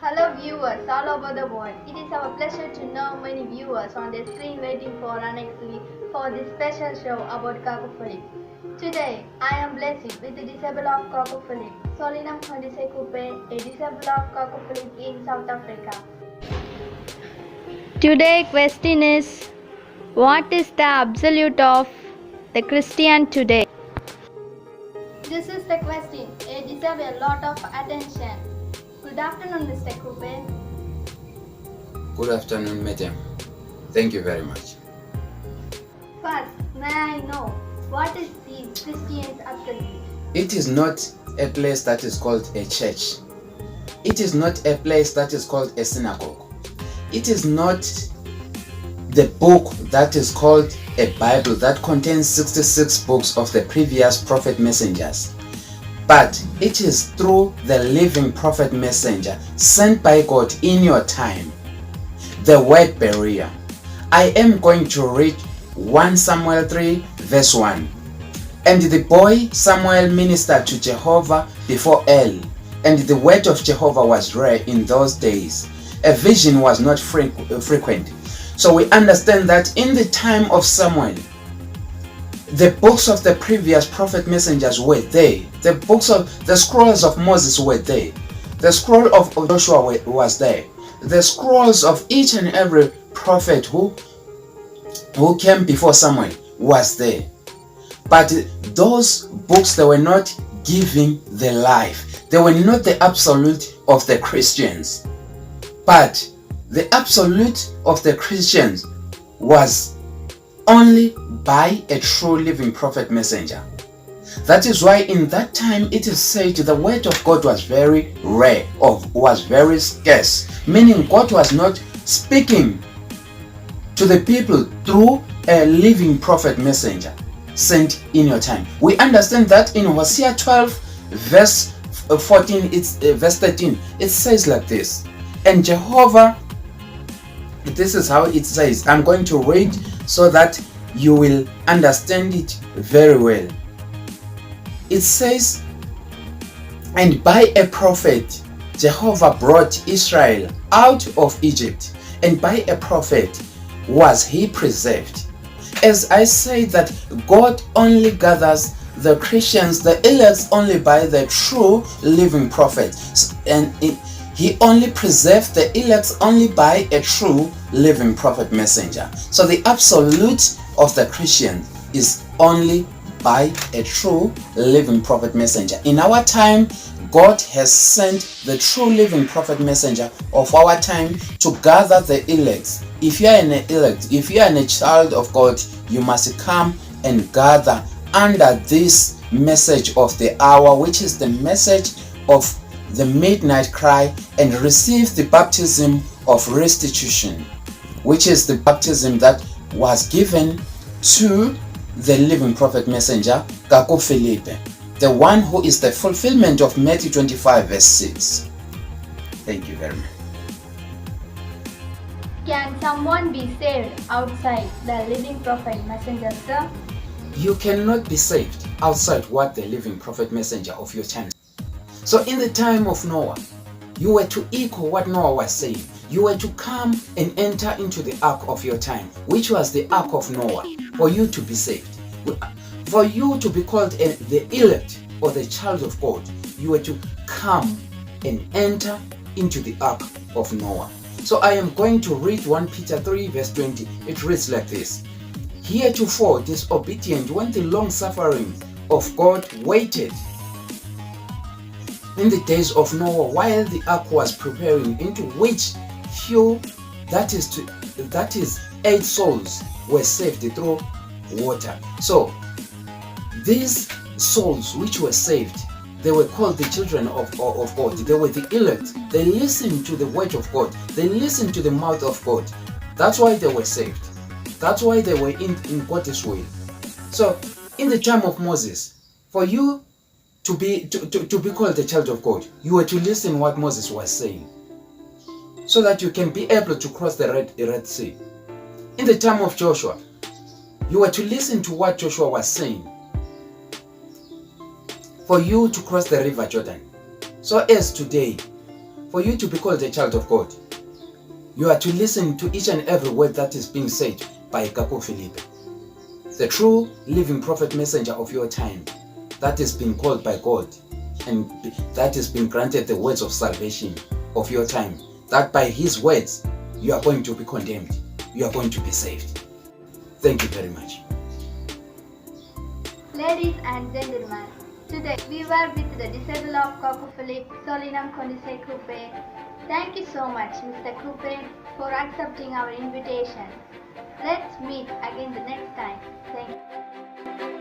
Hello viewers all over the world. It is our pleasure to know many viewers on the screen waiting for anxiously for this special show about kacou philippe. Today, I am blessed with the disciple of kacou philippe, Solinam Khandise Coupe, a disciple of kacou philippe in South Africa. Today question is, what is the absolute of the Christian today? This is the question. It deserves a lot of attention. Good afternoon, Mr. Coupe. Good afternoon, madam. Thank you very much. First, may I know what is the Christian's absolute? It is not a place that is called a church. It is not a place that is called a synagogue. It is not the book that is called a Bible that contains 66 books of the previous prophet messengers. But it is through the living prophet messenger sent by God in your time, the word barrier. I am going to read 1 Samuel 3 verse 1. And the boy Samuel ministered to Jehovah before Eli, and the word of Jehovah was rare in those days. A vision was not frequent. So we understand that in the time of Samuel, the books of the previous prophet messengers were there. The scrolls of Moses were there. The scroll of Joshua was there. The scrolls of each and every prophet who came before Samuel was there. But those books, they were not giving the life. They were not the absolute of the Christians. But the absolute of the Christians was only by a true living prophet messenger. That is why in that time it is said the word of God was very rare, or was very scarce, meaning God was not speaking to the people through a living prophet messenger sent in your time. We understand that in Hosea 12 verse 14, verse 13, it says like this. And Jehovah, this is how it says. I'm going to read so that you will understand it very well. It says, and by a prophet Jehovah brought Israel out of Egypt, and by a prophet was he preserved. As I say that God only gathers the Christians, the elect, only by the true living prophet, and he only preserved the elect only by a true living prophet messenger. So the absolute of the Christian is only by a true living prophet messenger. In our time, God has sent the true living prophet messenger of our time to gather the elect. If you are an elect, if you are a child of God, you must come and gather under this message of the hour, which is the message of the midnight cry, and receive the baptism of restitution, which is the baptism that was given to the living prophet messenger kacou philippe, the one who is the fulfillment of Matthew 25 verse 6. Thank you very much. Can someone be saved outside the living prophet messenger, sir? You cannot be saved outside what the living prophet messenger of your time. So in the time of Noah, you were to echo what Noah was saying. You were to come and enter into the ark of your time, which was the ark of Noah, for you to be saved. For you to be called the elect or the child of God, you were to come and enter into the ark of Noah. So I am going to read 1 Peter 3 verse 20. It reads like this. Heretofore disobedient when the long suffering of God waited in the days of Noah while the ark was preparing, into which few, that is 8 souls, were saved through water. So these souls which were saved, they were called the children of God. They were the elect. They listened to the word of God. They listened to the mouth of God. That's why they were saved. That's why they were in God's will. So in the time of Moses, for you to be called the child of God, you were to listen what Moses was saying, so that you can be able to cross the Red Sea. In the time of Joshua, you were to listen to what Joshua was saying for you to cross the river Jordan. So as today, For you to be called a child of God, you are to listen to each and every word that is being said by kacou Philippe, the true living prophet messenger of your time, that is being called by God and that is being granted the words of salvation of your time, that by his words you are going to be condemned, you are going to be saved. Thank you very much. Ladies and gentlemen, today we were with the disciple of kacou Philippe, Solinam Kondise Krupe. Thank you so much, Mr. Krupe, for accepting our invitation. Let's meet again the next time. Thank you.